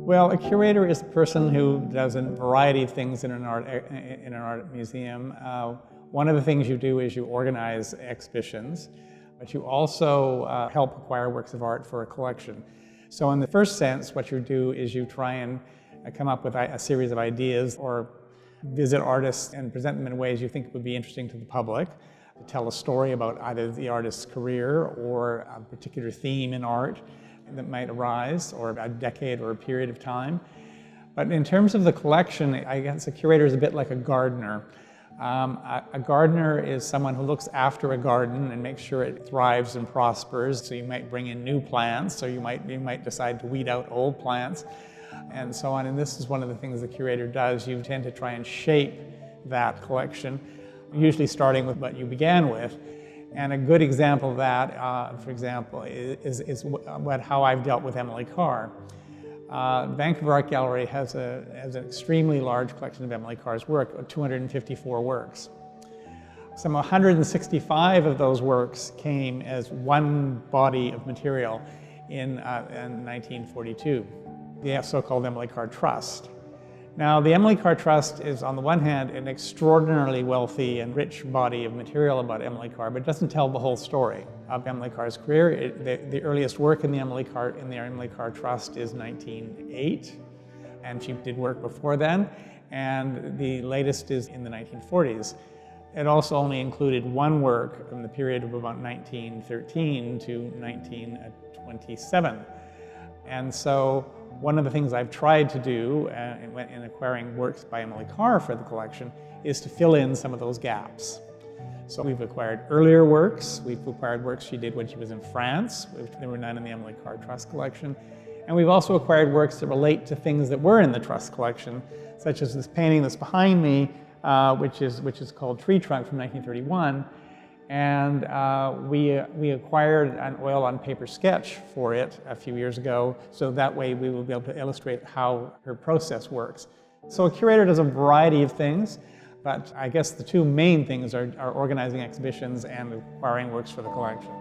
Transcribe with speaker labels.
Speaker 1: Well, a curator is a person who does a variety of things in an art museum. One of the things you do is you organize exhibitions, but you also help acquire works of art for a collection. So in the first sense, what you do is you try and come up with a series of ideas or visit artists and present them in ways you think would be interesting to the public, to tell a story about either the artist's career or a particular theme in art that might arise, or a decade or a period of time. But in terms of the collection, I guess a curator is a bit like a gardener. A gardener is someone who looks after a garden and makes sure it thrives and prospers. So you might bring in new plants, or you might decide to weed out old plants, and so on. And this is one of the things the curator does. You tend to try and shape that collection, usually starting with what you began with. And a good example of that, for example, is how I've dealt with Emily Carr. Vancouver Art Gallery has an extremely large collection of Emily Carr's work, 254 works. Some 165 of those works came as one body of material in 1942, the so-called Emily Carr Trust. Now, the Emily Carr Trust is, on the one hand, an extraordinarily wealthy and rich body of material about Emily Carr, but it doesn't tell the whole story of Emily Carr's career. The earliest work in the Emily Carr Trust is 1908, and she did work before then, and the latest is in the 1940s. It also only included one work from the period of about 1913 to 1927. And so one of the things I've tried to do in acquiring works by Emily Carr for the collection is to fill in some of those gaps. So we've acquired earlier works, we've acquired works she did when she was in France, there were none in the Emily Carr Trust collection, and we've also acquired works that relate to things that were in the Trust collection, such as this painting that's behind me, which is called Tree Trunk from 1931. And we acquired an oil on paper sketch for it a few years ago, so that way we will be able to illustrate how her process works. So a curator does a variety of things, but I guess the two main things are organizing exhibitions and acquiring works for the collection.